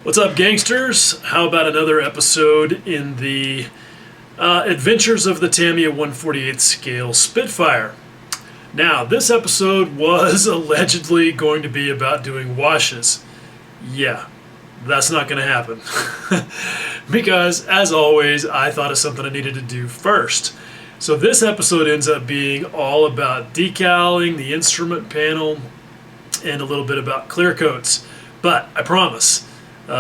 What's up, gangsters? How about another episode in the adventures of the Tamiya 1/48 scale Spitfire? Now, this episode was allegedly going to be about doing washes. Yeah, that's not going to happen. Because, as always, I thought of something I needed to do first. So this episode ends up being all about decaling the instrument panel and a little bit about clear coats. But I promise,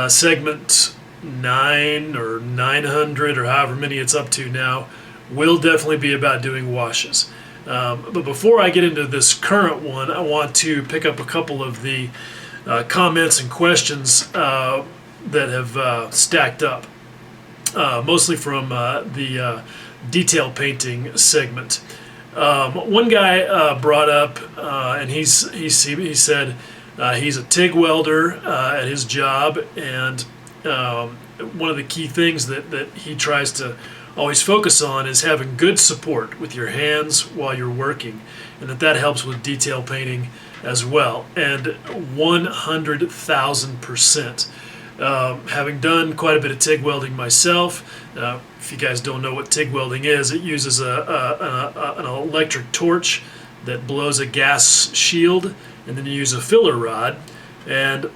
segment 9 or 900 or however many it's up to now will definitely be about doing washes. But before I get into this current one, I want to pick up a couple of the comments and questions that have stacked up, mostly from the detail painting segment. One guy brought up, and he said he's a TIG welder at his job, and one of the key things that he tries to always focus on is having good support with your hands while you're working, and that helps with detail painting as well. And 100,000%. Having done quite a bit of TIG welding myself, if you guys don't know what TIG welding is, it uses an electric torch that blows a gas shield, and then you use a filler rod, and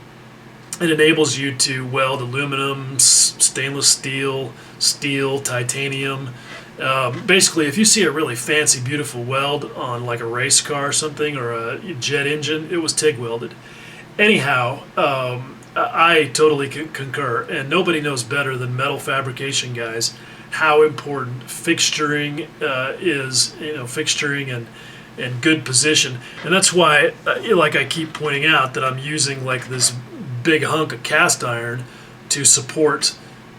it enables you to weld aluminum, stainless steel, titanium. Basically, if you see a really fancy, beautiful weld on like a race car or something, or a jet engine, it was TIG welded. Anyhow, I totally concur, and nobody knows better than metal fabrication guys how important fixturing is. Fixturing and good position, and that's why, like I keep pointing out, that I'm using like this big hunk of cast iron to support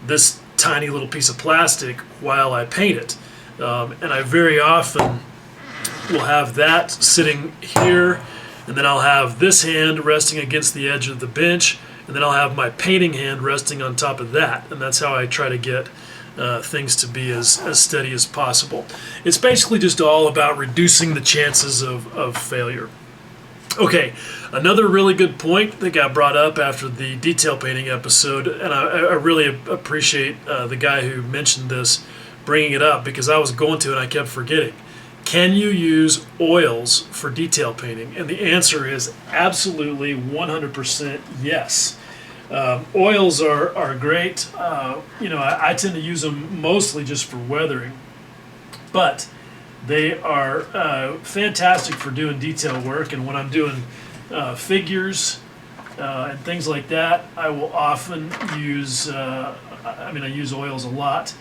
this tiny little piece of plastic while I paint it. And I very often will have that sitting here, and then I'll have this hand resting against the edge of the bench, and then I'll have my painting hand resting on top of that, and that's how I try to get things to be as steady as possible. It's basically just all about reducing the chances of failure. Okay, another really good point that got brought up after the detail painting episode, and I really appreciate the guy who mentioned this bringing it up, because I was going to and I kept forgetting. Can you use oils for detail painting? And the answer is absolutely 100% yes. Oils are great. I tend to use them mostly just for weathering, but they are fantastic for doing detail work. And when I'm doing figures and things like that, I will often use, I use oils a lot.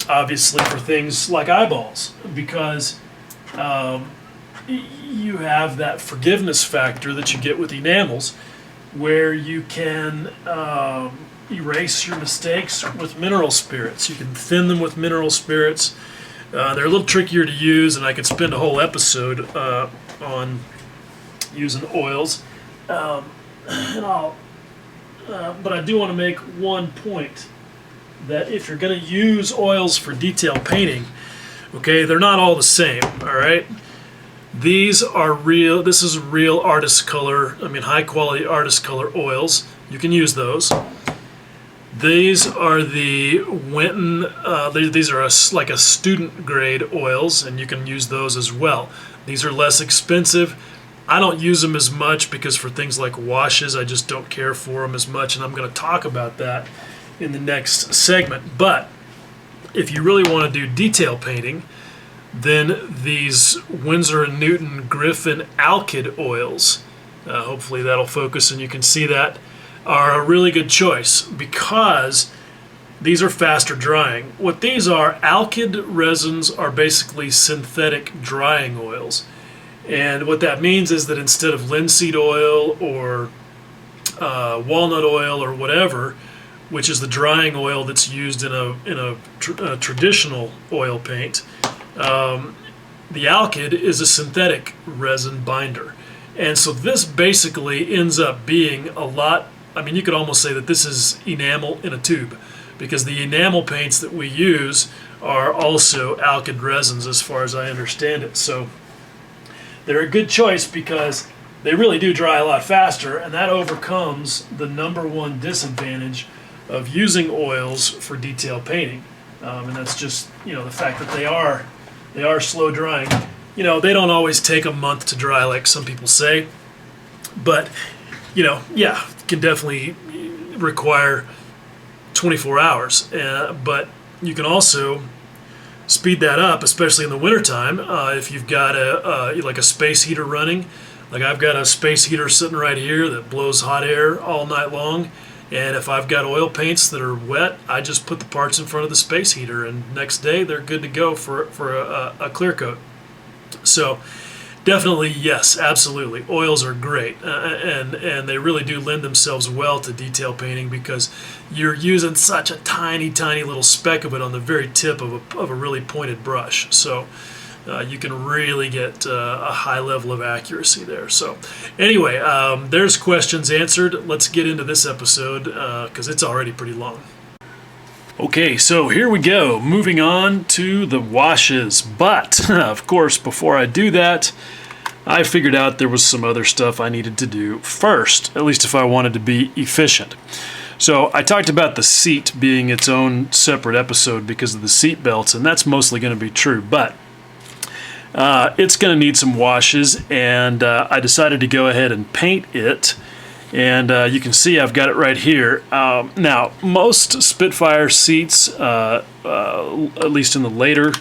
Obviously for things like eyeballs, because you have that forgiveness factor that you get with enamels, where you can erase your mistakes with mineral spirits. You can thin them with mineral spirits. They're a little trickier to use, and I could spend a whole episode on using oils. But I do want to make one point, that if you're going to use oils for detail painting, okay, they're not all the same, all right? These are real, this is real artist color, high quality artist color oils. You can use those. These are the Winton, these are like a student grade oils, and you can use those as well. These are less expensive. I don't use them as much because for things like washes, I just don't care for them as much, and I'm going to talk about that in the next segment. But if you really want to do detail painting, then these Winsor & Newton Griffin Alkyd oils, hopefully that'll focus and you can see that, are a really good choice, because these are faster drying. What these are, Alkyd resins are basically synthetic drying oils. And what that means is that instead of linseed oil or walnut oil or whatever, which is the drying oil that's used in a traditional oil paint, the Alkyd is a synthetic resin binder. And so this basically ends up being a lot, you could almost say that this is enamel in a tube, because the enamel paints that we use are also Alkyd resins as far as I understand it. So they're a good choice because they really do dry a lot faster, and that overcomes the #1 disadvantage of using oils for detail painting. And that's just, the fact that they are slow drying. They don't always take a month to dry like some people say, but yeah, can definitely require 24 hours. But you can also speed that up, especially in the wintertime. If you've got like a space heater running, like I've got a space heater sitting right here that blows hot air all night long. And if I've got oil paints that are wet, I just put the parts in front of the space heater, and next day they're good to go for a clear coat. So definitely, yes, absolutely. Oils are great, and they really do lend themselves well to detail painting because you're using such a tiny, tiny little speck of it on the very tip of a really pointed brush. So you can really get a high level of accuracy there. So anyway, there's questions answered. Let's get into this episode because it's already pretty long. Okay, so here we go. Moving on to the washes. But, of course, before I do that, I figured out there was some other stuff I needed to do first, at least if I wanted to be efficient. So I talked about the seat being its own separate episode because of the seat belts, and that's mostly going to be true. But it's going to need some washes, and I decided to go ahead and paint it. And you can see I've got it right here. Now, most Spitfire seats, at least in the later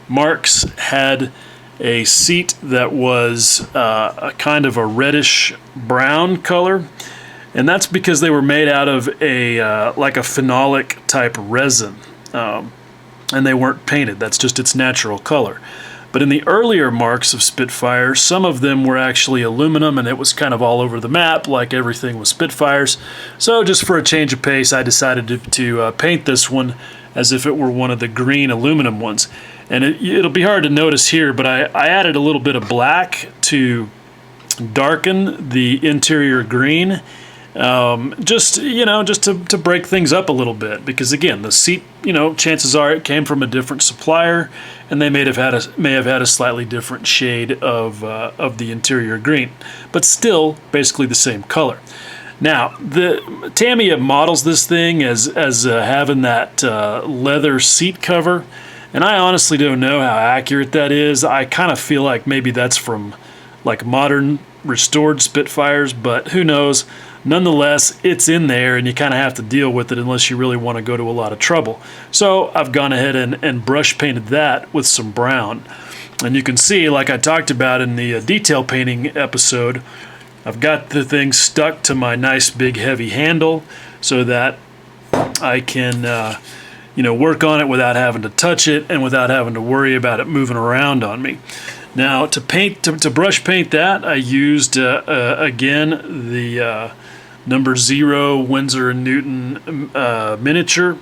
marks, had a seat that was a kind of a reddish brown color. And that's because they were made out of like a phenolic type resin. And they weren't painted. That's just its natural color. But in the earlier marks of Spitfire, some of them were actually aluminum, and it was kind of all over the map, like everything with Spitfires. So just for a change of pace, I decided to paint this one as if it were one of the green aluminum ones. And it'll be hard to notice here, but I added a little bit of black to darken the interior green. Just to break things up a little bit, because again, the seat, chances are it came from a different supplier, and they may have had a slightly different shade of the interior green, but still basically the same color. Now, the Tamiya models this thing as having that leather seat cover, and I honestly don't know how accurate that is. I kind of feel like maybe that's from like modern restored Spitfires, but who knows. Nonetheless, it's in there, and you kind of have to deal with it unless you really want to go to a lot of trouble. So I've gone ahead and brush painted that with some brown. And you can see, like I talked about in the detail painting episode, I've got the thing stuck to my nice big heavy handle so that I can work on it without having to touch it and without having to worry about it moving around on me. Now, to brush paint that, I used again the number 0 Winsor & Newton miniature.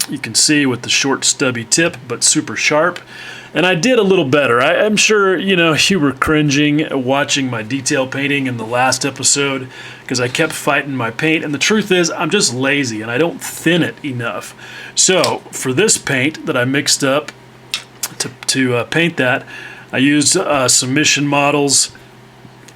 You can see with the short stubby tip, but super sharp. And I did a little better. I'm sure you were cringing watching my detail painting in the last episode because I kept fighting my paint. And the truth is, I'm just lazy and I don't thin it enough. So for this paint that I mixed up to paint that, I used some Mission Models,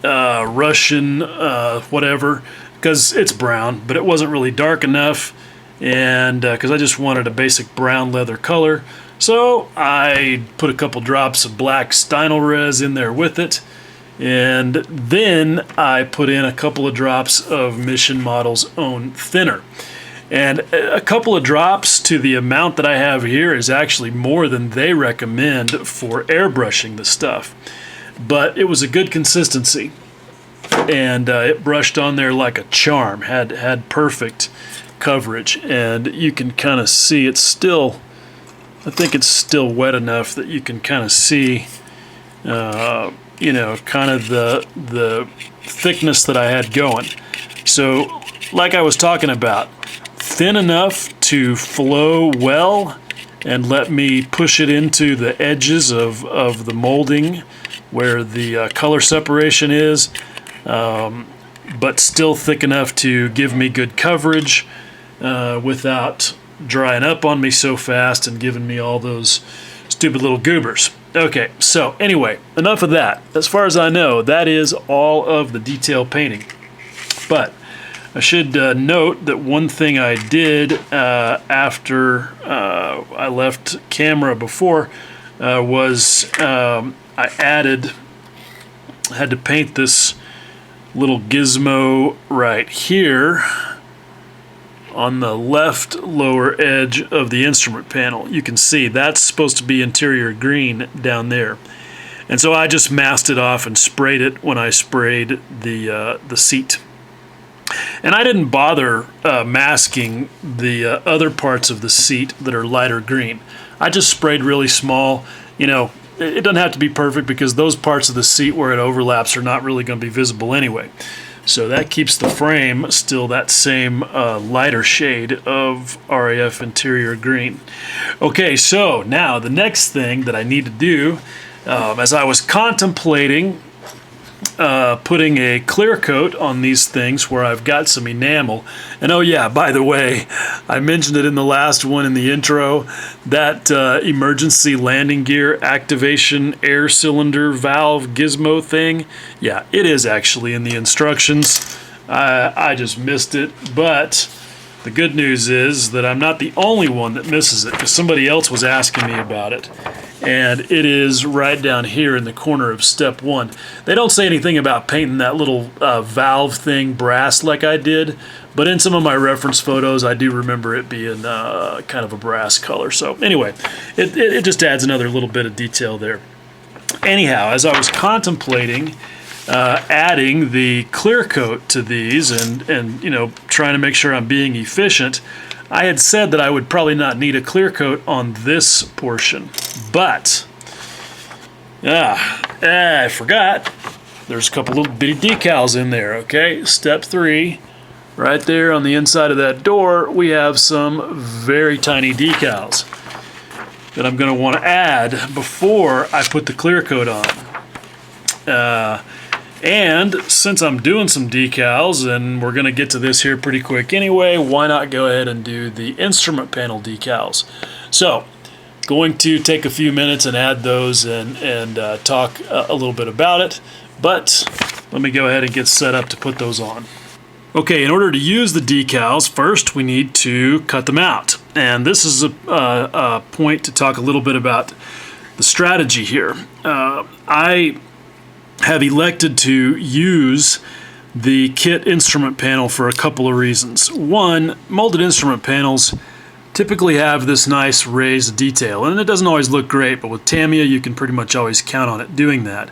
Russian, whatever, because it's brown, but it wasn't really dark enough, and because I just wanted a basic brown leather color. So I put a couple drops of black Stynylrez in there with it, and then I put in a couple of drops of Mission Model's own thinner. And a couple of drops to the amount that I have here is actually more than they recommend for airbrushing the stuff. But it was a good consistency, and it brushed on there like a charm, had perfect coverage. And you can kind of see it's still, I think it's still wet enough that you can kind of see, kind of the thickness that I had going. So like I was talking about, thin enough to flow well and let me push it into the edges of the molding where the color separation is, but still thick enough to give me good coverage without drying up on me so fast and giving me all those stupid little goobers. Okay, so anyway, enough of that. As far as I know, that is all of the detail painting. But I should note that one thing I did after I left camera before was I had to paint this little gizmo right here on the left lower edge of the instrument panel. You can see that's supposed to be interior green down there. And so I just masked it off and sprayed it when I sprayed the seat. And I didn't bother masking the other parts of the seat that are lighter green. I just sprayed really small. You know, it doesn't have to be perfect because those parts of the seat where it overlaps are not really going to be visible anyway. So that keeps the frame still that same lighter shade of RAF interior green. Okay, so now the next thing that I need to do, as I was contemplating putting a clear coat on these things where I've got some enamel. And oh yeah, by the way, I mentioned it in the last one in the intro, that emergency landing gear activation air cylinder valve gizmo thing. Yeah, it is actually in the instructions. I just missed it, but the good news is that I'm not the only one that misses it, because somebody else was asking me about it. And it is right down here in the corner of step 1. They don't say anything about painting that little valve thing brass like I did, but in some of my reference photos I do remember it being kind of a brass color. So anyway, it just adds another little bit of detail there. Anyhow, as I was contemplating adding the clear coat to these and you know, trying to make sure I'm being efficient, I had said that I would probably not need a clear coat on this portion, but I forgot. There's a couple little bitty decals in there, okay? Step 3, right there on the inside of that door, we have some very tiny decals that I'm going to want to add before I put the clear coat on. And since I'm doing some decals, and we're going to get to this here pretty quick anyway, why not go ahead and do the instrument panel decals? So, going to take a few minutes and add those and talk a little bit about it, but let me go ahead and get set up to put those on. Okay, in order to use the decals, first we need to cut them out. And this is a point to talk a little bit about the strategy here. I have elected to use the kit instrument panel for a couple of reasons. One, molded instrument panels typically have this nice raised detail, and it doesn't always look great, but with Tamiya you can pretty much always count on it doing that.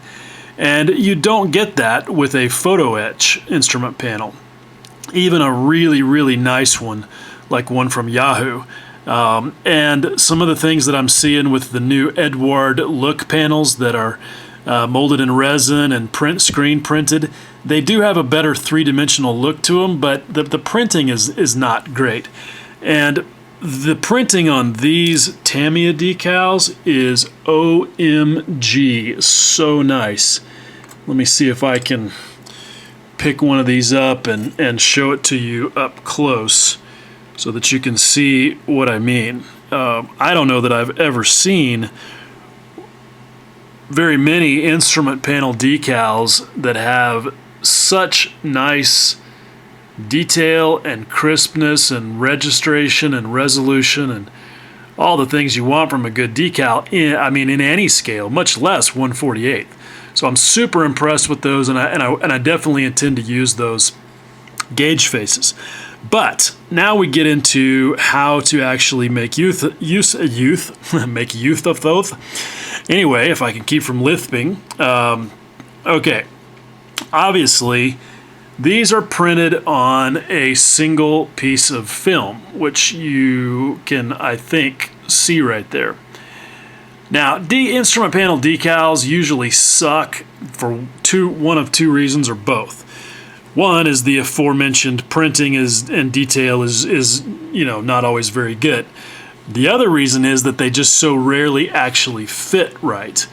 And you don't get that with a photo etch instrument panel, even a really, really nice one like one from Yahoo. And some of the things that I'm seeing with the new Edward look panels that are molded in resin and screen printed, they do have a better three-dimensional look to them, but the printing is not great. And the printing on these Tamiya decals is OMG, so nice. Let me see if I can pick one of these up and show it to you up close so that you can see what I mean. I don't know that I've ever seen very many instrument panel decals that have such nice detail and crispness and registration and resolution and all the things you want from a good decal in any scale, much less 1/48. So I'm super impressed with those, and I definitely intend to use those gauge faces. But now we get into how to actually make use make use of those. Anyway, if I can keep from lisping. Okay, obviously these are printed on a single piece of film, which you can, I think, see right there. Now, instrument panel decals usually suck for one of two reasons, or both. One is the aforementioned printing and detail is not always very good. The other reason is that they just so rarely actually fit right.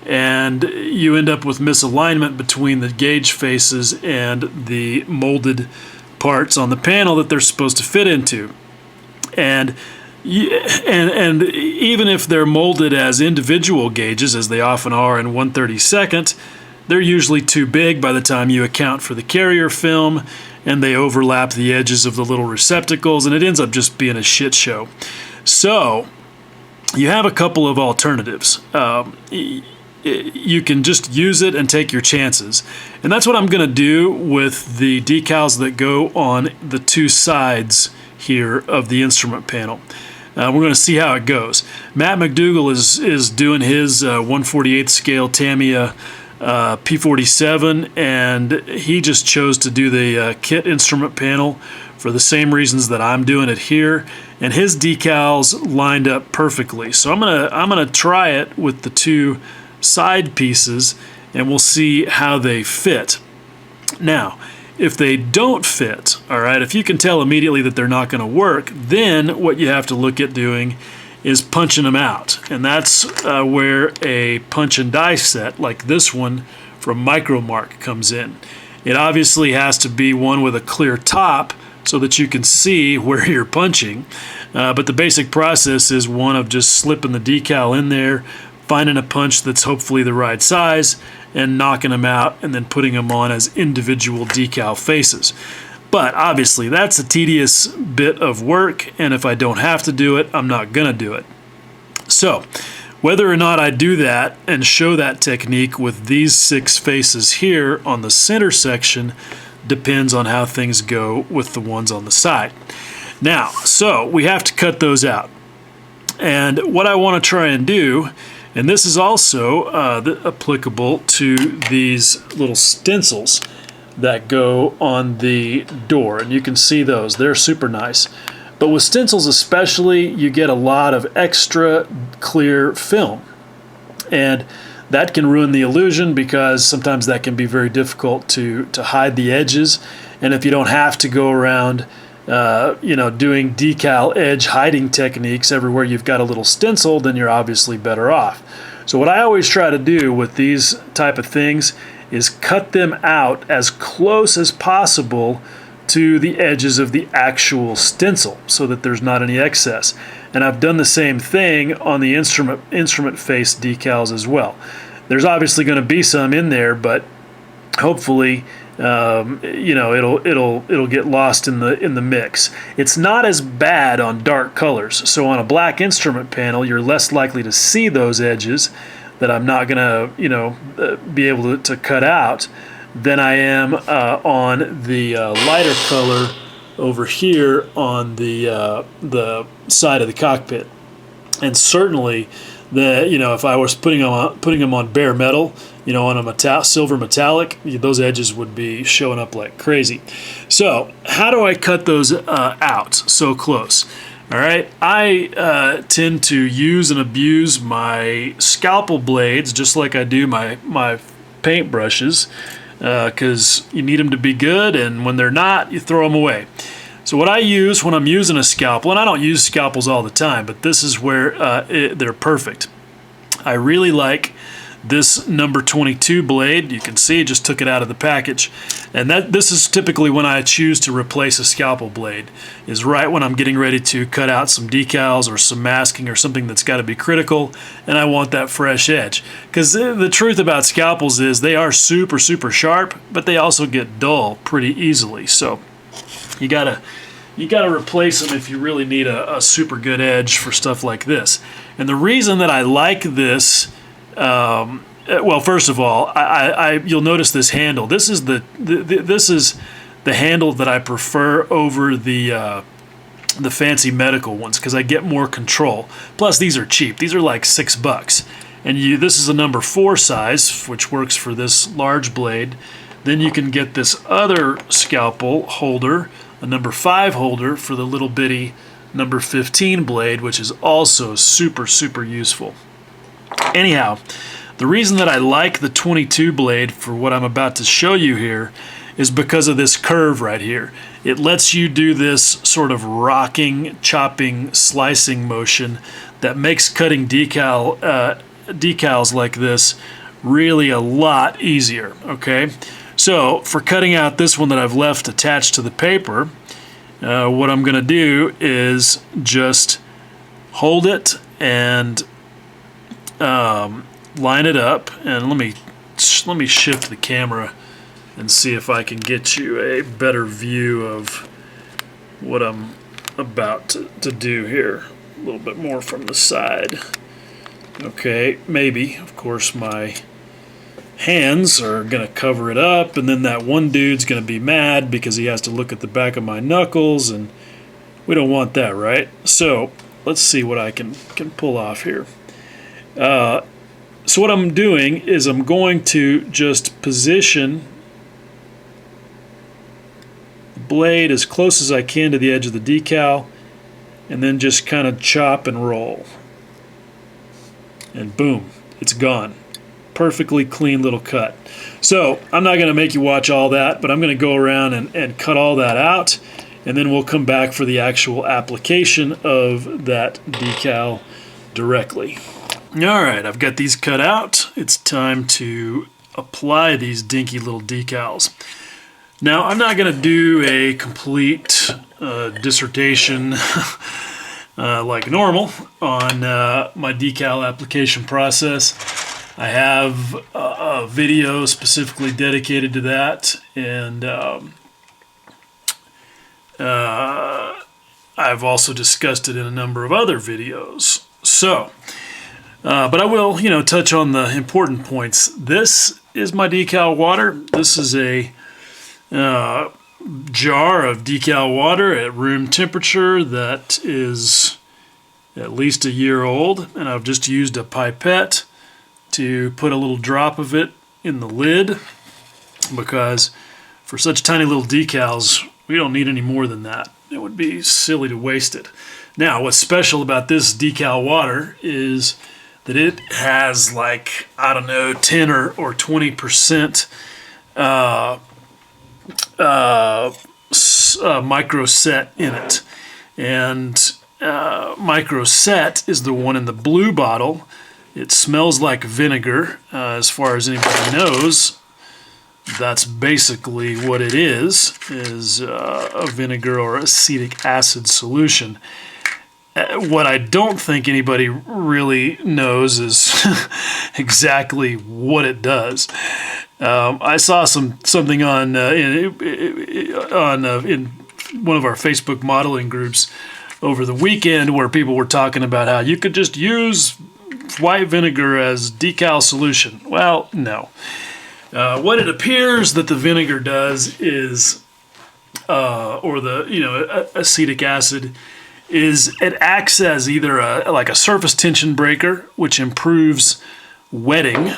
And you end up with misalignment between the gauge faces and the molded parts on the panel that they're supposed to fit into. And even if they're molded as individual gauges, as they often are in 1/32, they're usually too big by the time you account for the carrier film, and they overlap the edges of the little receptacles, and it ends up just being a shit show. So you have a couple of alternatives. You can just use it and take your chances. And that's what I'm going to do with the decals that go on the two sides here of the instrument panel. We're going to see how it goes. Matt McDougall is doing his 1/48 scale Tamiya P47, and he just chose to do the kit instrument panel for the same reasons that I'm doing it here, and his decals lined up perfectly. So I'm gonna try it with the two side pieces, and we'll see how they fit. Now, if they don't fit, all right, if you can tell immediately that they're not going to work, then what you have to look at doing is punching them out, and that's where a punch and die set like this one from Micromark comes in. It obviously has to be one with a clear top so that you can see where you're punching, but the basic process is one of just slipping the decal in there, finding a punch that's hopefully the right size, and knocking them out, and then putting them on as individual decal faces. But obviously that's a tedious bit of work, and if I don't have to do it, I'm not gonna do it. So whether or not I do that and show that technique with these 6 faces here on the center section depends on how things go with the ones on the side. Now, so we have to cut those out. And what I want to try and do, and this is also applicable to these little stencils that go on the door, and you can see those. They're super nice. But with stencils especially, you get a lot of extra clear film, and that can ruin the illusion because sometimes that can be very difficult to hide the edges. And if you don't have to go around doing decal edge hiding techniques everywhere you've got a little stencil, then you're obviously better off. So what I always try to do with these type of things is cut them out as close as possible to the edges of the actual stencil so that there's not any excess. And I've done the same thing on the instrument face decals as well. There's obviously going to be some in there, but hopefully it'll get lost in the mix. It's not as bad on dark colors. So on a black instrument panel, you're less likely to see those edges that I'm not going to be able to cut out than I am on the lighter color over here on the side of the cockpit. And certainly if I was putting them on bare metal, on a silver metallic, those edges would be showing up like crazy. So how do I cut those out so close? All right, I tend to use and abuse my scalpel blades just like I do my paint brushes, because you need them to be good, and when they're not, you throw them away. So what I use when I'm using a scalpel, and I don't use scalpels all the time, but this is where they're perfect. I really like this number 22 blade. You can see, just took it out of the package. And this is typically when I choose to replace a scalpel blade, is right when I'm getting ready to cut out some decals or some masking or something that's got to be critical, and I want that fresh edge. Because the truth about scalpels is they are super, super sharp, but they also get dull pretty easily. So you gotta replace them if you really need a super good edge for stuff like this. And the reason that I like this, well, first of all, you'll notice this handle. This is the handle that I prefer over the fancy medical ones because I get more control. Plus, these are cheap. These are like $6, and this is a number 4 size, which works for this large blade. Then you can get this other scalpel holder, a number 5 holder for the little bitty number 15 blade, which is also super, super useful. Anyhow, the reason that I like the 22 blade for what I'm about to show you here is because of this curve right here. It lets you do this sort of rocking, chopping, slicing motion that makes cutting decals like this really a lot easier, okay? So for cutting out this one that I've left attached to the paper, what I'm going to do is just hold it and line it up. And let me shift the camera and see if I can get you a better view of what I'm about to do here. A little bit more from the side. Okay, maybe. Of course, my hands are going to cover it up, and then that one dude's going to be mad because he has to look at the back of my knuckles, and we don't want that, right? So let's see what I can pull off here. So what I'm doing is I'm going to just position the blade as close as I can to the edge of the decal, and then just kind of chop and roll. And boom, it's gone. Perfectly clean little cut. So I'm not going to make you watch all that, but I'm going to go around and cut all that out, and then we'll come back for the actual application of that decal directly. Alright, I've got these cut out. It's time to apply these dinky little decals. Now, I'm not going to do a complete dissertation like normal on my decal application process. I have a video specifically dedicated to that, and I've also discussed it in a number of other videos. So, but I will, touch on the important points. This is my decal water. This is a jar of decal water at room temperature that is at least a year old, and I've just used a pipette to put a little drop of it in the lid, because for such tiny little decals we don't need any more than that. It would be silly to waste it. Now, what's special about this decal water is that it has, like, I don't know, 10 or 20% microset in it. And microset is the one in the blue bottle. It smells like vinegar. As far as anybody knows, that's basically what it is a vinegar or acetic acid solution. What I don't think anybody really knows is exactly what it does. I saw something on in one of our Facebook modeling groups over the weekend where people were talking about how you could just use white vinegar as decal solution. Well, no. What it appears that the vinegar does is, or the acetic acid, is it acts as either like a surface tension breaker, which improves wetting,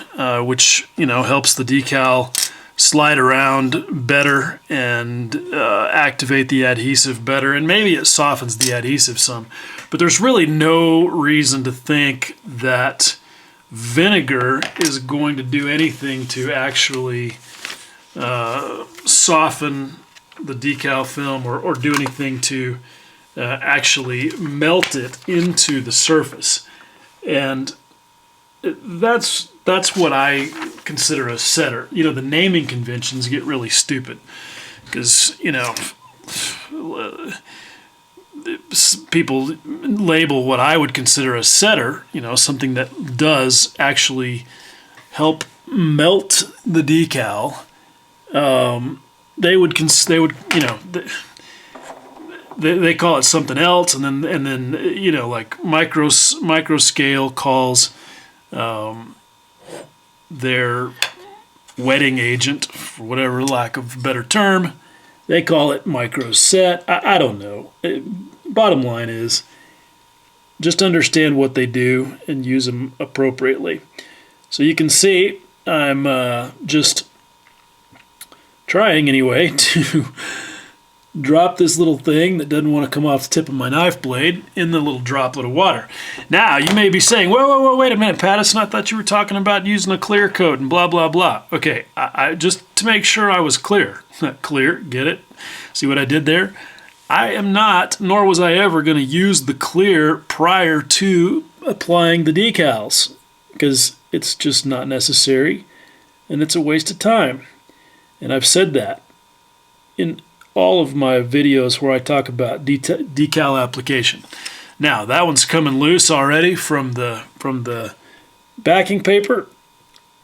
which helps the decal slide around better and activate the adhesive better, and maybe it softens the adhesive some. But there's really no reason to think that vinegar is going to do anything to actually soften the decal film or do anything to actually melt it into the surface. And that's what I consider a setter. The naming conventions get really stupid because people label what I would consider a setter, something that does actually help melt the decal. They call it something else, and then like microscale calls their wetting agent, for whatever lack of a better term, they call it microset. I don't know. Bottom line is, just understand what they do and use them appropriately. So you can see I'm just trying anyway to drop this little thing that doesn't want to come off the tip of my knife blade in the little droplet of water. Now, you may be saying, whoa, wait a minute, Patterson, I thought you were talking about using a clear coat and blah, blah, blah. Okay, I just to make sure I was clear. Clear, get it? See what I did there? I am not, nor was I ever going to use the clear prior to applying the decals, because it's just not necessary, and it's a waste of time. And I've said that in all of my videos where I talk about decal application. Now that one's coming loose already from the backing paper,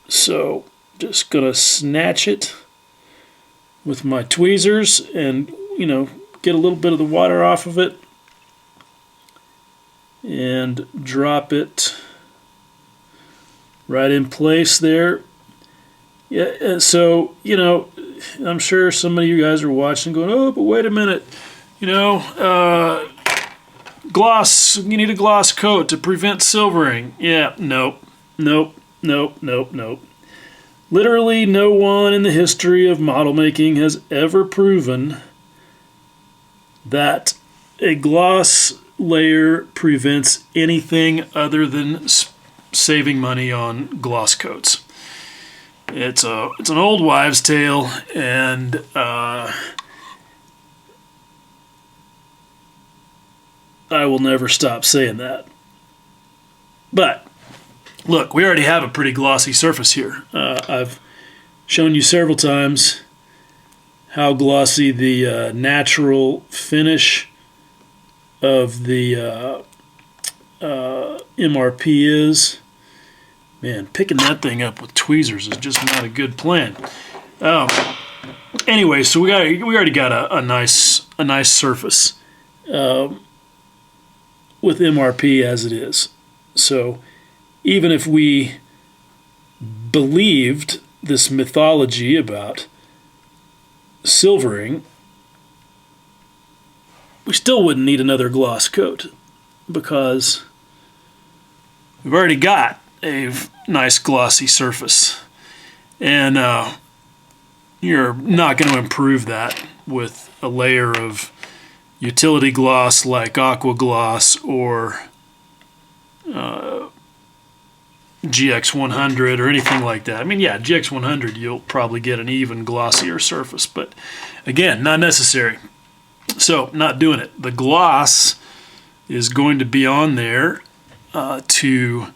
so just gonna snatch it with my tweezers and, you know, get a little bit of the water off of it and drop it right in place there. Yeah, so, you know, I'm sure some of you guys are watching going, oh, but wait a minute, you know, gloss, you need a gloss coat to prevent silvering. Yeah, nope. Literally no one in the history of model making has ever proven that a gloss layer prevents anything other than saving money on gloss coats. It's an old wives' tale, and I will never stop saying that. But look, we already have a pretty glossy surface here. I've shown you several times how glossy the natural finish of the MRP is. Man, picking that thing up with tweezers is just not a good plan. Anyway, so we already got a nice surface with MRP as it is. So even if we believed this mythology about silvering, we still wouldn't need another gloss coat because we've already got a nice glossy surface, and you're not going to improve that with a layer of utility gloss like aqua gloss or GX100 or anything like that. I mean, yeah, GX100 you'll probably get an even glossier surface, but again, not necessary. So, not doing it. The gloss is going to be on there to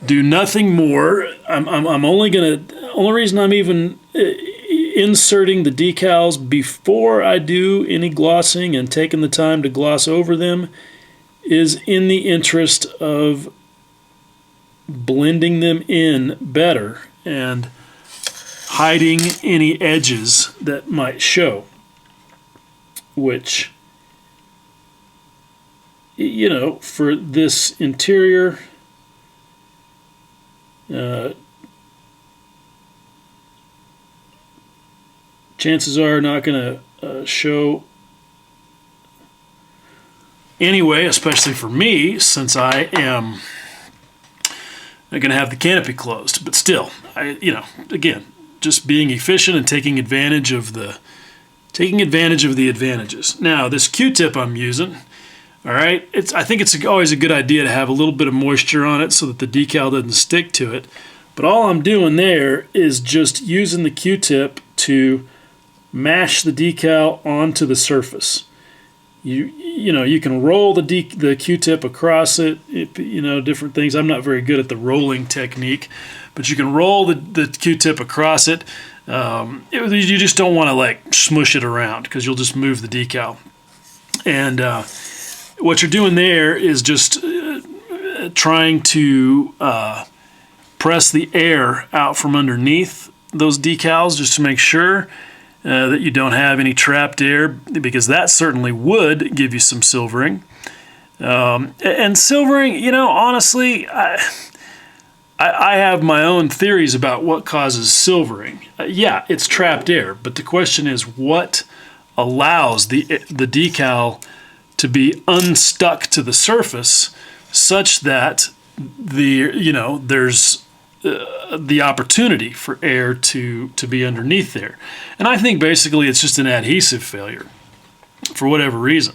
do nothing more. Only reason I'm even inserting the decals before I do any glossing and taking the time to gloss over them is in the interest of blending them in better and hiding any edges that might show, which, you know, for this interior, chances are not going to show anyway, especially for me, since I am going to have the canopy closed. But still, again, just being efficient and taking advantage of the advantages. Now, this Q-tip I'm using, all right, I think it's always a good idea to have a little bit of moisture on it so that the decal doesn't stick to it. But all I'm doing there is just using the Q-tip to mash the decal onto the surface. You can roll the Q-tip across it, different things. I'm not very good at the rolling technique, but you can roll the Q-tip across it. You just don't want to like smush it around because you'll just move the decal. And what you're doing there is just trying to press the air out from underneath those decals just to make sure that you don't have any trapped air, because that certainly would give you some silvering. And silvering, honestly, I have my own theories about what causes silvering. Yeah, it's trapped air, but the question is what allows the decal to be unstuck to the surface such that there's the opportunity for air to be underneath there. And I think basically it's just an adhesive failure for whatever reason.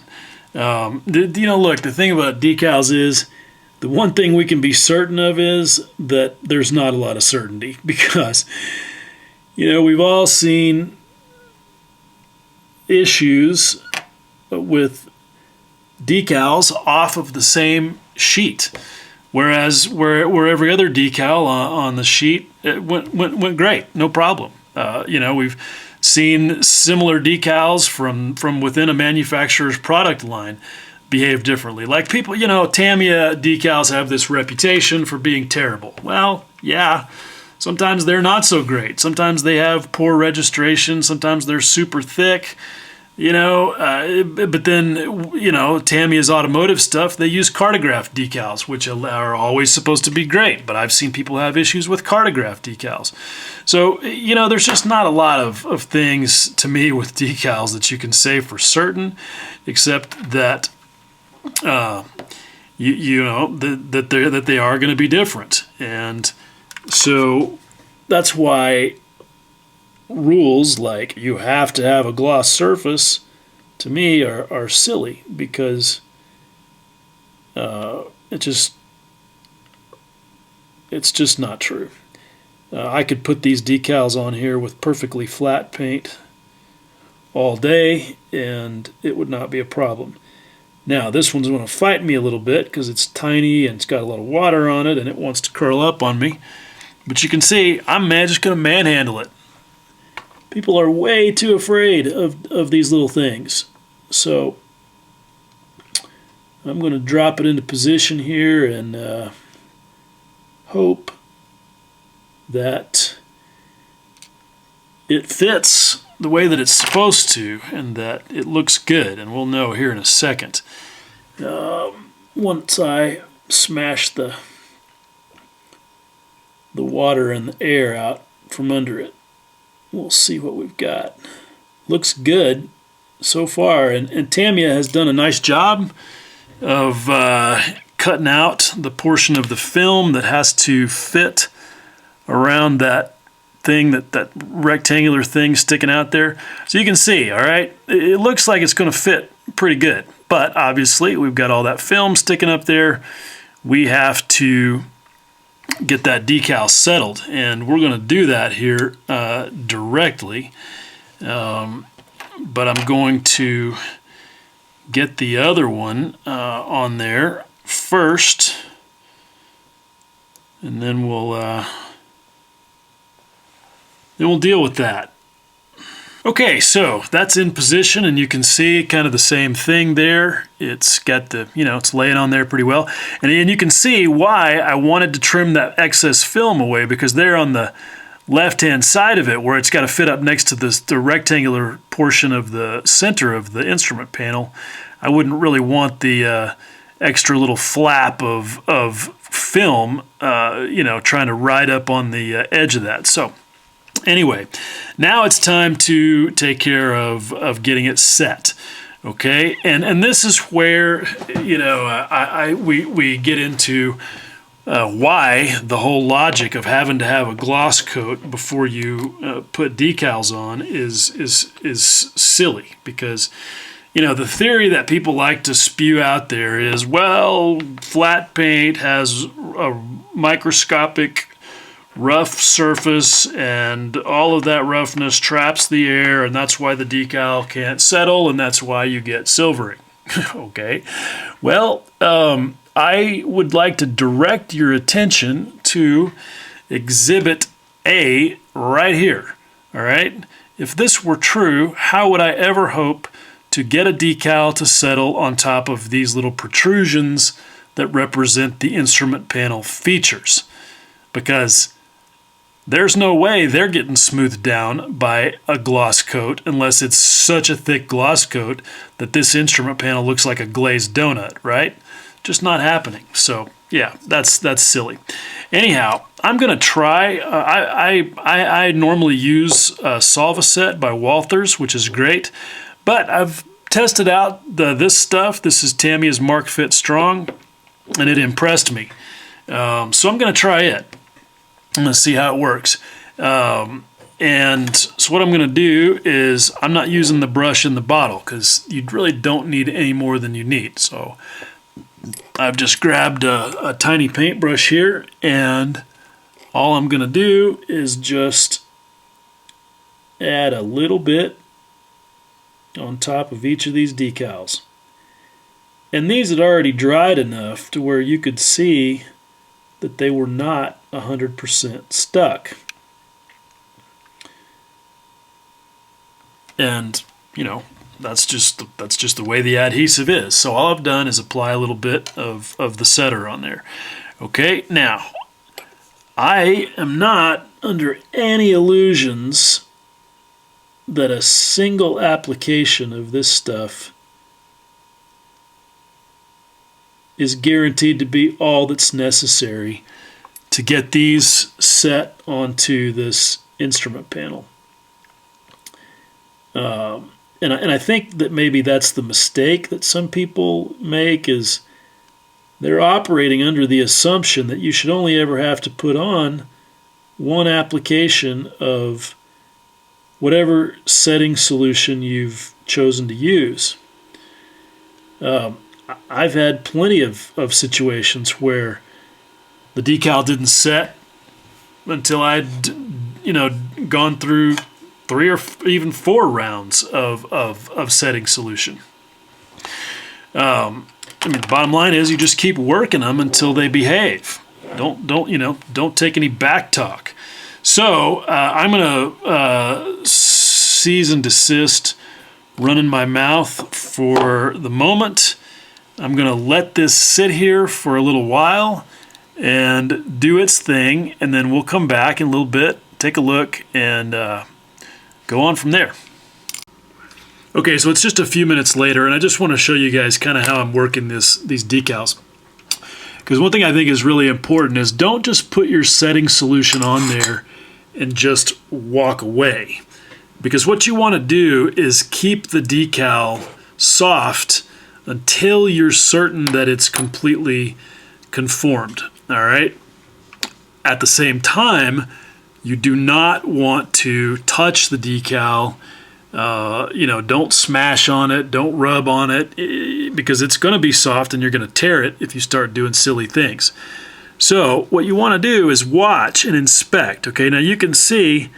Look, the thing about decals is the one thing we can be certain of is that there's not a lot of certainty, because we've all seen issues with decals off of the same sheet. Whereas where every other decal on the sheet, it went great, no problem. We've seen similar decals from within a manufacturer's product line behave differently. Like people, you know, Tamiya decals have this reputation for being terrible. Well, yeah, sometimes they're not so great. Sometimes they have poor registration. Sometimes they're super thick. You know, but then, you know, Tamiya's automotive stuff, they use cartograph decals, which are always supposed to be great. But I've seen people have issues with cartograph decals. So, you know, there's just not a lot of things to me with decals that you can say for certain, except that, you know, that they are going to be different. And so that's why rules like you have to have a gloss surface to me are silly, because it's just not true. I could put these decals on here with perfectly flat paint all day and it would not be a problem. Now this one's going to fight me a little bit because it's tiny and it's got a lot of water on it and it wants to curl up on me, but you can see I'm just going to manhandle it. People are way too afraid of these little things. So I'm going to drop it into position here and hope that it fits the way that it's supposed to and that it looks good. And we'll know here in a second. Once I smash the water and the air out from under it, we'll see what we've got. Looks good so far, and Tamiya has done a nice job of cutting out the portion of the film that has to fit around that thing, that rectangular thing sticking out there. So you can see, all right, it looks like it's going to fit pretty good, but obviously we've got all that film sticking up there. We have to get that decal settled, and we're going to do that here directly, but I'm going to get the other one on there first, and then we'll deal with that. Okay, so that's in position, and you can see kind of the same thing there. It's got the, you know, it's laying on there pretty well. And you can see why I wanted to trim that excess film away, because there on the left-hand side of it, where it's got to fit up next to the rectangular portion of the center of the instrument panel, I wouldn't really want the extra little flap of film, you know, trying to ride up on the edge of that. So anyway, now it's time to take care of getting it set, okay? And this is where, you know, we get into why the whole logic of having to have a gloss coat before you put decals on is silly, because, you know, the theory that people like to spew out there is, well, flat paint has a microscopic rough surface, and all of that roughness traps the air, and that's why the decal can't settle, and that's why you get silvering. Okay, well, I would like to direct your attention to Exhibit A right here. All right, if this were true, how would I ever hope to get a decal to settle on top of these little protrusions that represent the instrument panel features? Because there's no way they're getting smoothed down by a gloss coat unless it's such a thick gloss coat that this instrument panel looks like a glazed donut, right? Just not happening. So yeah, that's silly. Anyhow, I'm gonna try. I normally use Solvaset by Walthers, which is great, but I've tested out this stuff. This is Tamiya's Mark Fit Strong, and it impressed me. So I'm gonna try it. I'm going to see how it works. And so what I'm going to do is, I'm not using the brush in the bottle because you really don't need any more than you need. So I've just grabbed a tiny paintbrush here, and all I'm going to do is just add a little bit on top of each of these decals. And these had already dried enough to where you could see that they were not 100% stuck. And, you know, that's just the way the adhesive is. So all I've done is apply a little bit of the setter on there. Okay, now I am not under any illusions that a single application of this stuff is guaranteed to be all that's necessary to get these set onto this instrument panel. And I think that maybe that's the mistake that some people make, is they're operating under the assumption that you should only ever have to put on one application of whatever setting solution you've chosen to use. I've had plenty of situations where the decal didn't set until I'd gone through 3 or even 4 rounds of setting solution. The bottom line is you just keep working them until they behave. Don't take any back talk. So I'm gonna cease and desist running my mouth for the moment. I'm gonna let this sit here for a little while and do its thing, and then we'll come back in a little bit, take a look, and go on from there. Okay, so it's just a few minutes later, and I just want to show you guys kind of how I'm working these decals. Because one thing I think is really important is don't just put your setting solution on there and just walk away. Because what you want to do is keep the decal soft until you're certain that it's completely conformed. All right? At the same time, you do not want to touch the decal. Don't smash on it, don't rub on it, because it's going to be soft and you're going to tear it if you start doing silly things. So what you want to do is watch and inspect. Okay, now you can see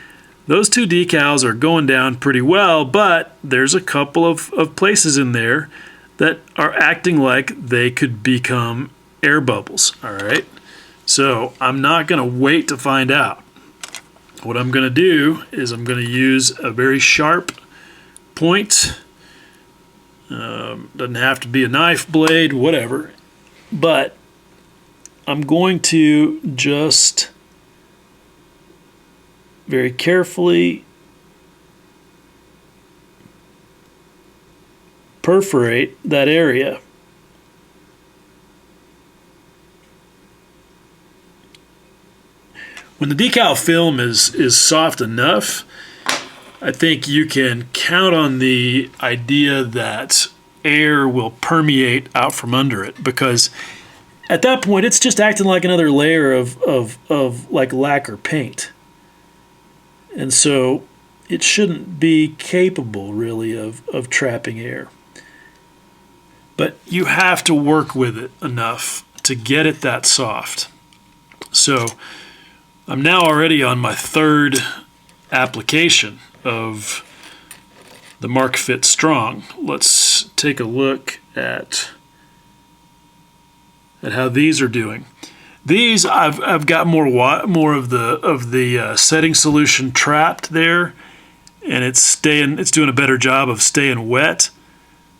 those 2 decals are going down pretty well, but there's a couple of places in there that are acting like they could become air bubbles. All right, so I'm not going to wait to find out. What I'm going to do is I'm going to use a very sharp point. Doesn't have to be a knife blade, whatever. But I'm going to just very carefully perforate that area. When the decal film is soft enough, I think you can count on the idea that air will permeate out from under it, because at that point it's just acting like another layer of like lacquer paint. And so it shouldn't be capable really of trapping air. But you have to work with it enough to get it that soft. So I'm now already on my 3rd application of the Mark Fit Strong. Let's take a look at how these are doing. These I've got more of the setting solution trapped there, and it's doing a better job of staying wet.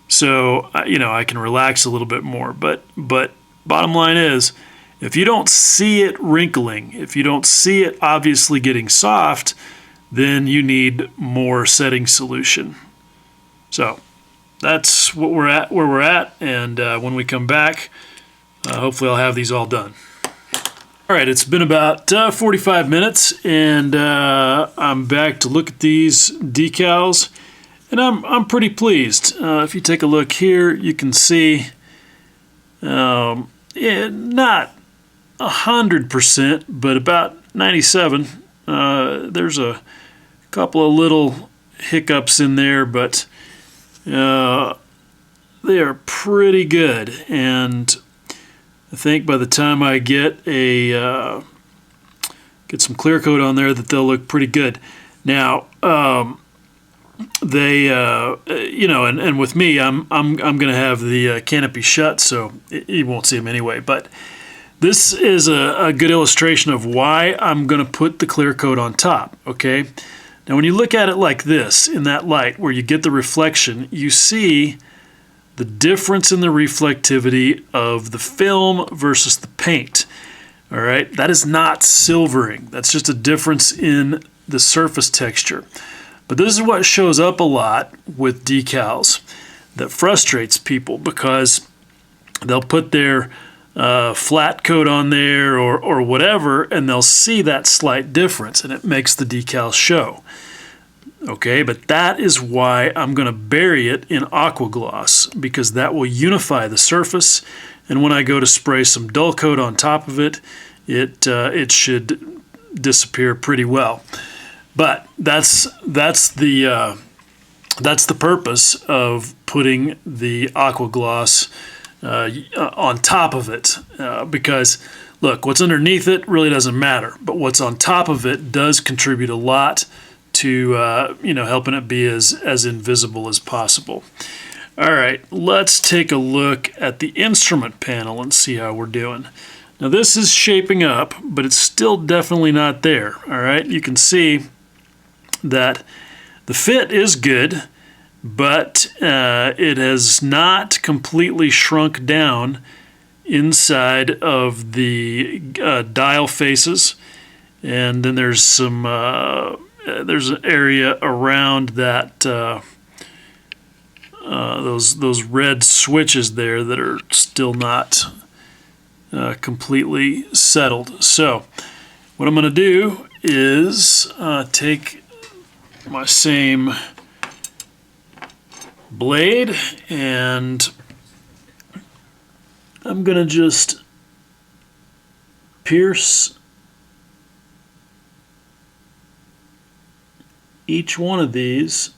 So I can relax a little bit more. But bottom line is, if you don't see it wrinkling, if you don't see it obviously getting soft, then you need more setting solution. So that's where we're at, and when we come back, hopefully I'll have these all done. All right, it's been about 45 minutes, and I'm back to look at these decals, and I'm pretty pleased. If you take a look here, you can see not 100%, but about 97. There's a couple of little hiccups in there, but they are pretty good. And I think by the time I get some clear coat on there, that they'll look pretty good. Now, and with me, I'm going to have the canopy shut, so you won't see them anyway. But this is a good illustration of why I'm going to put the clear coat on top. Okay, Now when you look at it like this, in that light where you get the reflection, you see the difference in the reflectivity of the film versus the paint. All right, that is not silvering. That's just a difference in the surface texture. But this is what shows up a lot with decals that frustrates people, because they'll put their flat coat on there or whatever, and they'll see that slight difference, and it makes the decal show. Okay, but that is why I'm going to bury it in aqua gloss, because that will unify the surface, and when I go to spray some dull coat on top of it, it should disappear pretty well. But that's the purpose of putting the aqua gloss on top of it, because look, what's underneath it really doesn't matter, but what's on top of it does contribute a lot to helping it be as invisible as possible. All right, let's take a look at the instrument panel and see how we're doing. Now this is shaping up, but it's still definitely not there. All right, you can see that the fit is good, but it has not completely shrunk down inside of the dial faces, and then there's some there's an area around that those red switches there that are still not completely settled. So what I'm going to do is take my same blade, and I'm going to just pierce each one of these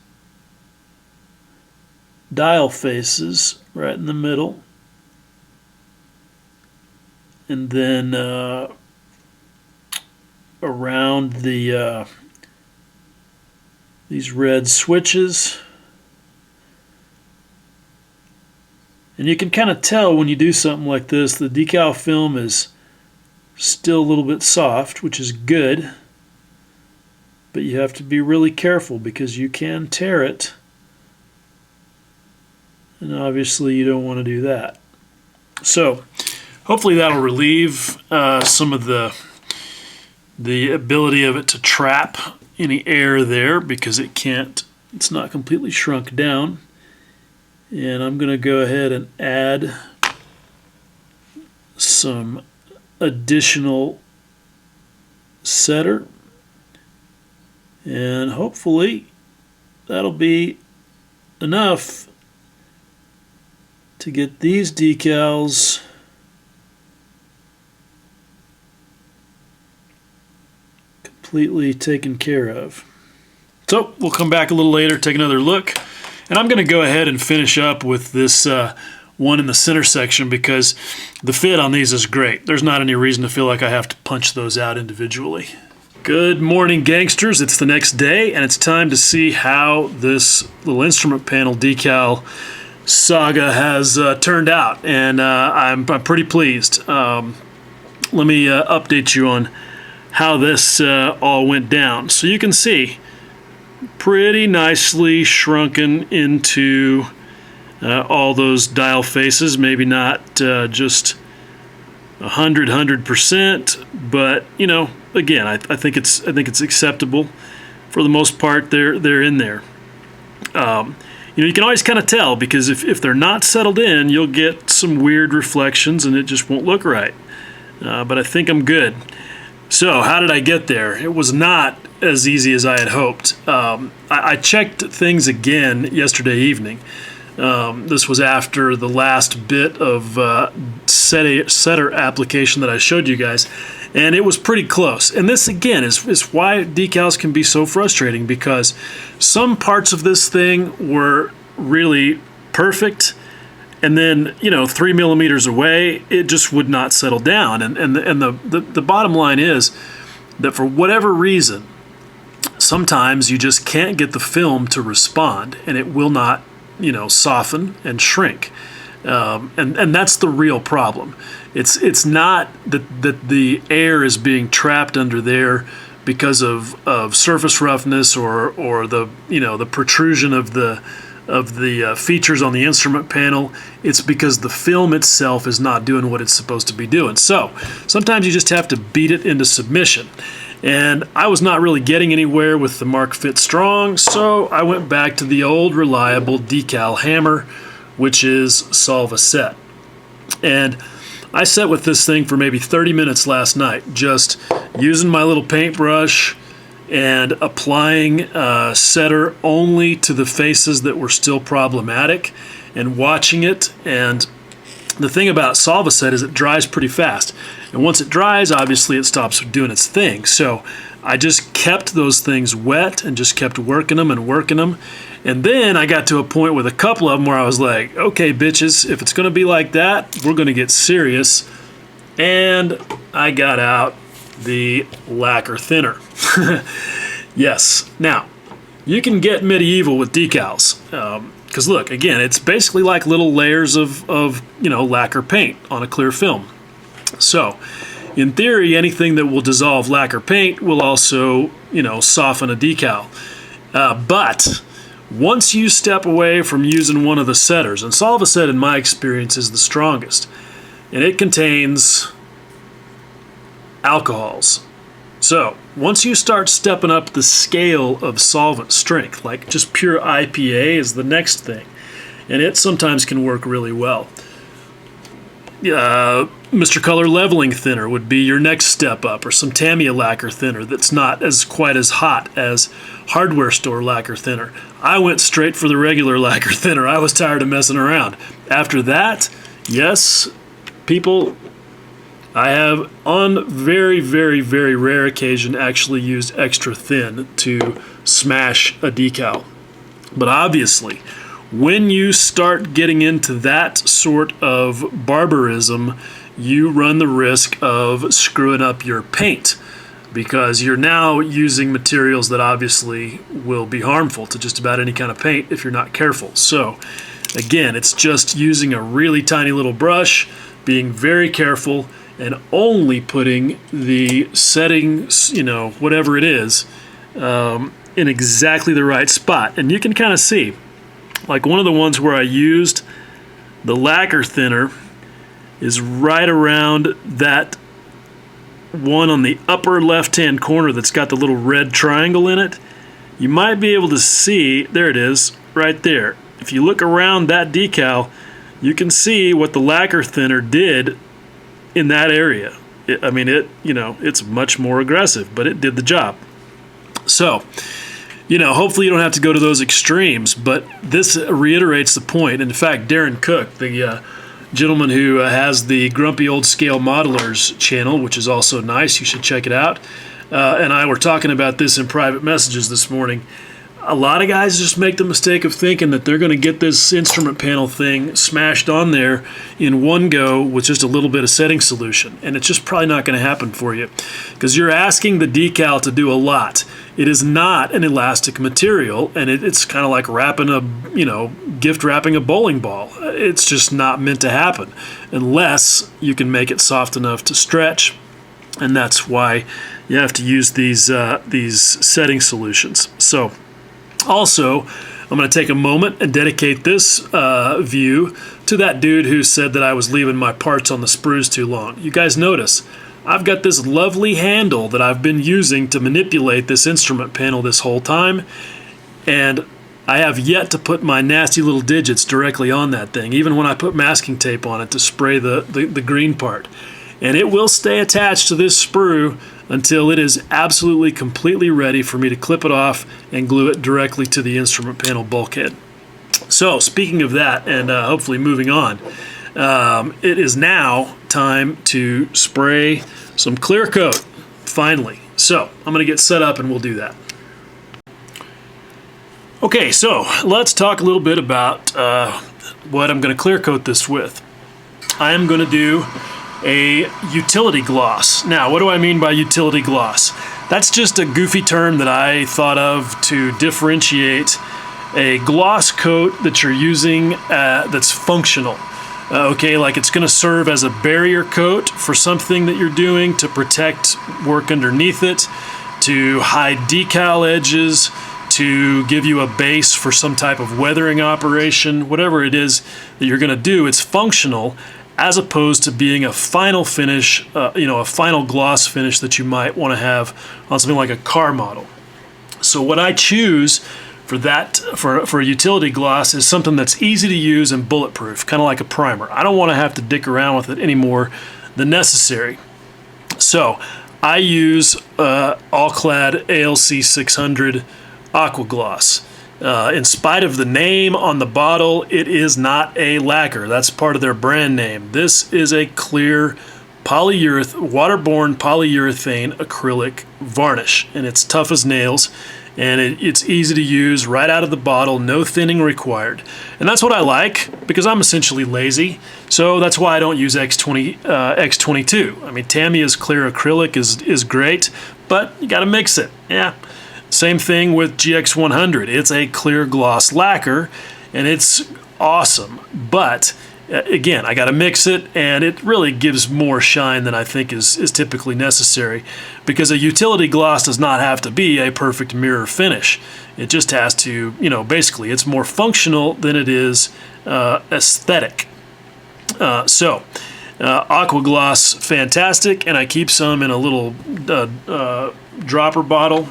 dial faces right in the middle, and then around the these red switches. And you can kind of tell when you do something like this, the decal film is still a little bit soft, which is good, but you have to be really careful because you can tear it, and obviously you don't want to do that. So hopefully that'll relieve some of the ability of it to trap any air there, because it's not completely shrunk down. And I'm going to go ahead and add some additional setter, and hopefully that'll be enough to get these decals completely taken care of. So we'll come back a little later, take another look, and I'm going to go ahead and finish up with this one in the center section, because the fit on these is great. There's not any reason to feel like I have to punch those out individually. Good morning, gangsters. It's the next day, and it's time to see how this little instrument panel decal saga has turned out, and I'm pretty pleased. Let me update you on how this all went down. So you can see pretty nicely shrunken into all those dial faces, maybe not just 100%, but you know, again, I think it's acceptable for the most part. They're in there. You know, you can always kind of tell, because if they're not settled in, you'll get some weird reflections and it just won't look right. But I think I'm good. So how did I get there? It was not as easy as I had hoped. I checked things again yesterday evening. This was after the last bit of setter application that I showed you guys, and it was pretty close. And this again is why decals can be so frustrating, because some parts of this thing were really perfect, and then, you know, 3 millimeters away, it just would not settle down. And the bottom line is that for whatever reason, sometimes you just can't get the film to respond, and it will not, you know, soften and shrink. And that's the real problem. It's not that the air is being trapped under there because of surface roughness or the the protrusion of the features on the instrument panel. It's because the film itself is not doing what it's supposed to be doing. So sometimes you just have to beat it into submission. And I was not really getting anywhere with the Mark Fit Strong, so I went back to the old reliable decal hammer, which is Solvaset. And I sat with this thing for maybe 30 minutes last night, just using my little paintbrush and applying setter only to the faces that were still problematic and watching it. And the thing about Solvaset is it dries pretty fast. And once it dries, obviously it stops doing its thing. So I just kept those things wet and just kept working them and working them. And then I got to a point with a couple of them where I was like, okay, bitches, if it's going to be like that, we're going to get serious. And I got out the lacquer thinner. Yes. Now, you can get medieval with decals. Because look, again, it's basically like little layers of lacquer paint on a clear film. So, in theory, anything that will dissolve lacquer paint will also, soften a decal. But once you step away from using one of the setters, and Solvaset in my experience is the strongest, and it contains alcohols. So, once you start stepping up the scale of solvent strength, like just pure IPA is the next thing, and it sometimes can work really well. Mr. Color Leveling Thinner would be your next step up, or some Tamiya lacquer thinner that's not quite as hot as hardware store lacquer thinner. I went straight for the regular lacquer thinner. I was tired of messing around. After that, yes, people, I have on very, very, very rare occasion actually used extra thin to smash a decal. But obviously, when you start getting into that sort of barbarism, you run the risk of screwing up your paint, because you're now using materials that obviously will be harmful to just about any kind of paint if you're not careful. So again, it's just using a really tiny little brush, being very careful, and only putting the settings, whatever it is, in exactly the right spot. And you can kind of see, like one of the ones where I used the lacquer thinner is right around that one on the upper left-hand corner that's got the little red triangle in it. You might be able to see, there it is, right there. If you look around that decal, you can see what the lacquer thinner did in that area. It's much more aggressive, but it did the job. So, hopefully you don't have to go to those extremes, but this reiterates the point. In fact, Darren Cook, the gentleman who has the Grumpy Old Scale Modelers channel, which is also nice, you should check it out, and I were talking about this in private messages this morning. A lot of guys just make the mistake of thinking that they're going to get this instrument panel thing smashed on there in one go with just a little bit of setting solution. And it's just probably not going to happen for you, because you're asking the decal to do a lot. It is not an elastic material, and it's kind of like gift wrapping a bowling ball. It's just not meant to happen unless you can make it soft enough to stretch. And that's why you have to use these setting solutions. So, also, I'm going to take a moment and dedicate this view to that dude who said that I was leaving my parts on the sprues too long. You guys notice, I've got this lovely handle that I've been using to manipulate this instrument panel this whole time, and I have yet to put my nasty little digits directly on that thing, even when I put masking tape on it to spray the green part. And it will stay attached to this sprue until it is absolutely completely ready for me to clip it off and glue it directly to the instrument panel bulkhead. So speaking of that, and hopefully moving on, it is now time to spray some clear coat, finally. So I'm going to get set up and we'll do that. Okay, so let's talk a little bit about what I'm going to clear coat this with. I am going to do a utility gloss. Now, what do I mean by utility gloss? That's just a goofy term that I thought of to differentiate a gloss coat that you're using that's functional. Like it's going to serve as a barrier coat for something that you're doing to protect work underneath it, to hide decal edges, to give you a base for some type of weathering operation, whatever it is that you're going to do, it's functional as opposed to being a final finish, a final gloss finish that you might want to have on something like a car model. So what I choose for that, for a utility gloss, is something that's easy to use and bulletproof, kind of like a primer. I don't want to have to dick around with it any more than necessary. So I use All-Clad ALC 600 Aqua Gloss. In spite of the name on the bottle, it is not a lacquer. That's part of their brand name. This is a clear waterborne polyurethane acrylic varnish, and it's tough as nails, and it's easy to use right out of the bottle, no thinning required. And that's what I like, because I'm essentially lazy, so that's why I don't use X22. I mean, Tamiya's clear acrylic is great, but you gotta mix it. Yeah. Same thing with GX100. It's a clear gloss lacquer, and it's awesome. But again, I got to mix it, and it really gives more shine than I think is typically necessary, because a utility gloss does not have to be a perfect mirror finish. It just has to, basically, it's more functional than it is aesthetic. Aqua Gloss, fantastic, and I keep some in a little dropper bottle,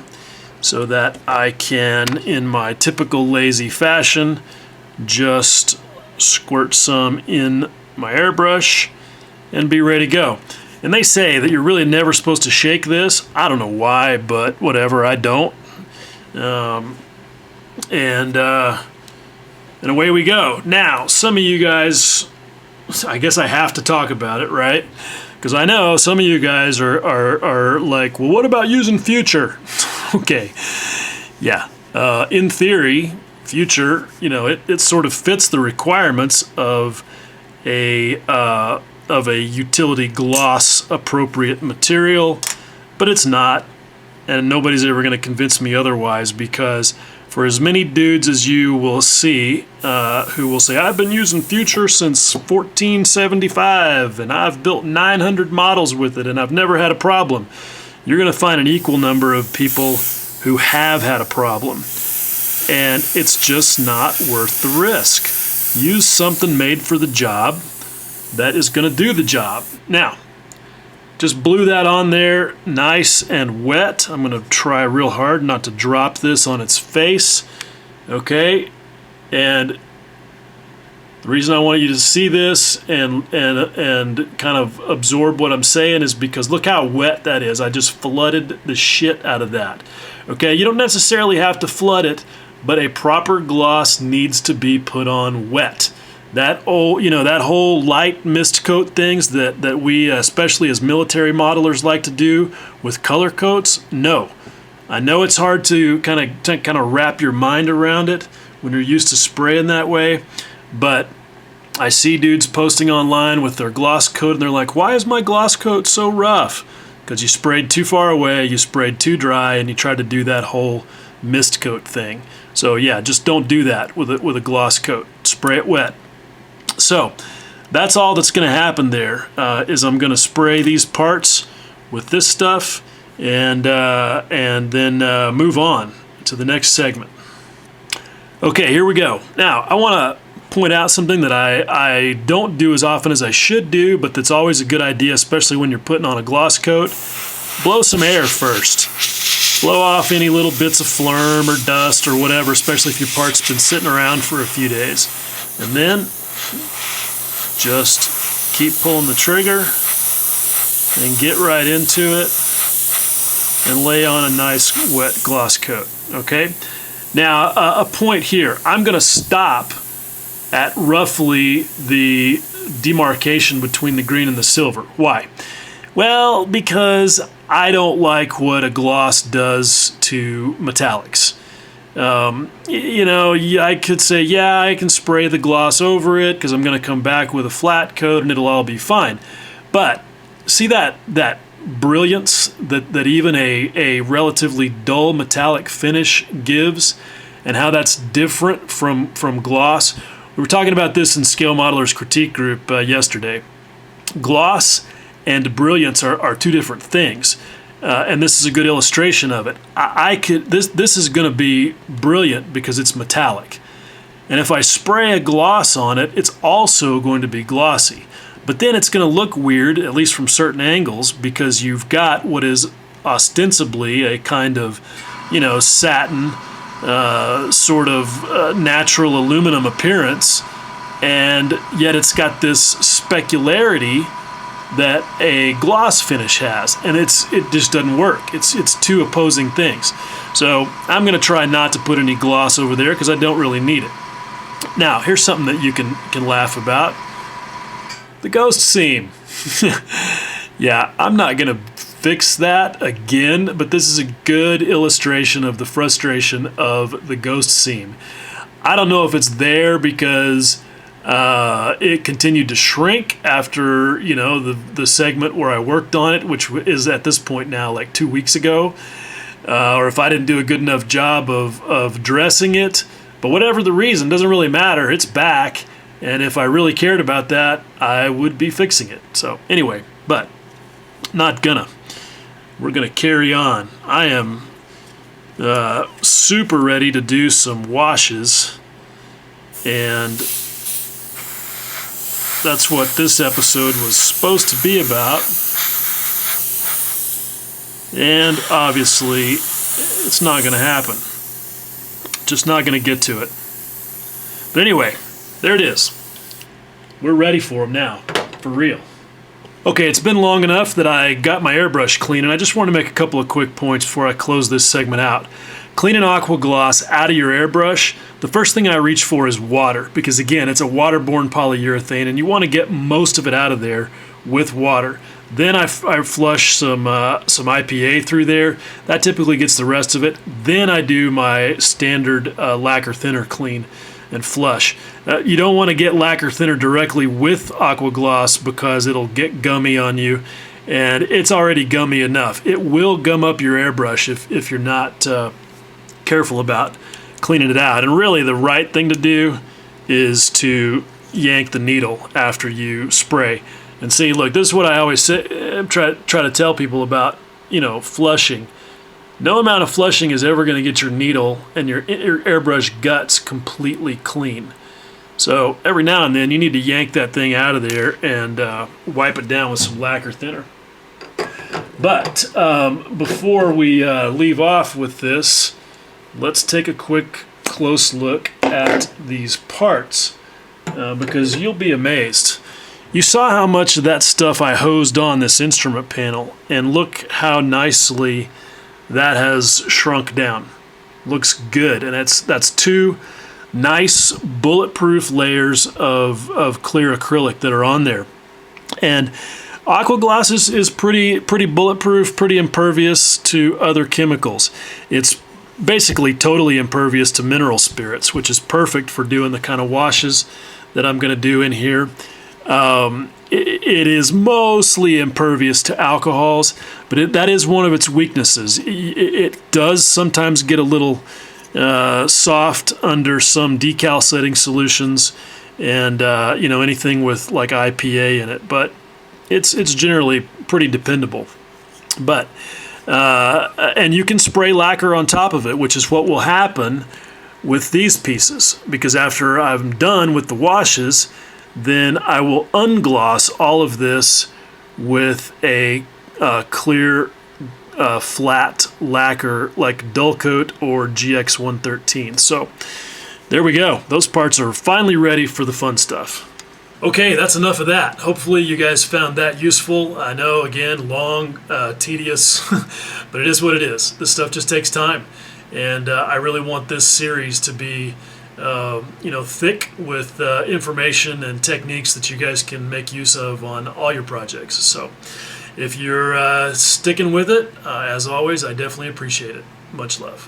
so that I can, in my typical lazy fashion, just squirt some in my airbrush and be ready to go. And they say that you're really never supposed to shake this. I don't know why, but whatever, I don't. And away we go. Now, some of you guys, I guess I have to talk about it, right? Because I know some of you guys are like, well, what about using Future? Okay, yeah. In theory, Future, it sort of fits the requirements of a utility gloss appropriate material, but it's not, and nobody's ever going to convince me otherwise, because for as many dudes as you will see who will say, I've been using Future since 1475 and I've built 900 models with it and I've never had a problem, you're going to find an equal number of people who have had a problem. And it's just not worth the risk. Use something made for the job that is going to do the job. Now, just blew that on there nice and wet. I'm going to try real hard not to drop this on its face. Okay, and the reason I want you to see this and kind of absorb what I'm saying is because look how wet that is. I just flooded the shit out of that. Okay, you don't necessarily have to flood it, but a proper gloss needs to be put on wet. That whole light mist coat things that we, especially as military modelers, like to do with color coats, no. I know it's hard to kind of wrap your mind around it when you're used to spraying that way, but I see dudes posting online with their gloss coat and they're like, why is my gloss coat so rough? Because you sprayed too far away, you sprayed too dry, and you tried to do that whole mist coat thing. So yeah, just don't do that with a gloss coat. Spray it wet. So that's all that's going to happen there, is I'm going to spray these parts with this stuff and then move on to the next segment. Okay, here we go. Now, I want to point out something that I don't do as often as I should do, but that's always a good idea, especially when you're putting on a gloss coat. Blow some air first. Blow off any little bits of phlegm or dust or whatever, especially if your part's been sitting around for a few days. And then just keep pulling the trigger and get right into it and lay on a nice wet gloss coat. Okay? Now, a point here. I'm going to stop at roughly the demarcation between the green and the silver. Why? Well, because I don't like what a gloss does to metallics. I could say, yeah, I can spray the gloss over it because I'm going to come back with a flat coat and it'll all be fine. But see that brilliance that even a relatively dull metallic finish gives, and how that's different from gloss. We were talking about this in Scale Modeler's Critique Group yesterday. Gloss and brilliance are two different things. and this is a good illustration of it. This is going to be brilliant because it's metallic. And if I spray a gloss on it, it's also going to be glossy. But then it's going to look weird, at least from certain angles, because you've got what is ostensibly a kind of, satin, sort of natural aluminum appearance, and yet it's got this specularity that a gloss finish has, and it just doesn't work. It's two opposing things. So I'm going to try not to put any gloss over there because I don't really need it. Now, here's something that you can laugh about. The ghost seam. Yeah, I'm not going to fix that again, but this is a good illustration of the frustration of the ghost seam. I don't know if it's there because it continued to shrink after, the segment where I worked on it, which is at this point now like 2 weeks ago, or if I didn't do a good enough job of dressing it. But whatever the reason, doesn't really matter. It's back. And if I really cared about that, I would be fixing it. So anyway, but not gonna. We're gonna carry on. I am super ready to do some washes, and that's what this episode was supposed to be about. And obviously, it's not gonna happen. Just not gonna get to it. But anyway, there it is. We're ready for them now, for real. Okay, it's been long enough that I got my airbrush clean, and I just want to make a couple of quick points before I close this segment out. Clean an aqua gloss out of your airbrush. The first thing I reach for is water, because again, it's a waterborne polyurethane, and you want to get most of it out of there with water. Then I flush some IPA through there. That typically gets the rest of it. Then I do my standard lacquer thinner clean and flush. You don't want to get lacquer thinner directly with aqua gloss because it'll get gummy on you, and it's already gummy enough. It will gum up your airbrush if you're not careful about cleaning it out. And really the right thing to do is to yank the needle after you spray. And see, look, this is what I always say, try to tell people about, flushing. No amount of flushing is ever going to get your needle and your airbrush guts completely clean. So every now and then you need to yank that thing out of there and wipe it down with some lacquer thinner. But before we leave off with this, let's take a quick close look at these parts because you'll be amazed. You saw how much of that stuff I hosed on this instrument panel, and look how nicely that has shrunk down. Looks good, and that's two nice bulletproof layers of clear acrylic that are on there. And aqua gloss is pretty bulletproof, pretty impervious to other chemicals. It's basically totally impervious to mineral spirits, which is perfect for doing the kind of washes that I'm going to do in here. It is mostly impervious to alcohols, but that is one of its weaknesses. It does sometimes get a little soft under some decal setting solutions and anything with like IPA in it, but it's generally pretty dependable. But and you can spray lacquer on top of it, which is what will happen with these pieces, because after I'm done with the washes, then I will ungloss all of this with a clear flat lacquer like Dull Coat or GX113. So there we go. Those parts are finally ready for the fun stuff. Okay, that's enough of that. Hopefully you guys found that useful. I know, again, long, tedious, but it is what it is. This stuff just takes time. And I really want this series to be thick with information and techniques that you guys can make use of on all your projects. So if you're sticking with it, as always, I definitely appreciate it. Much love.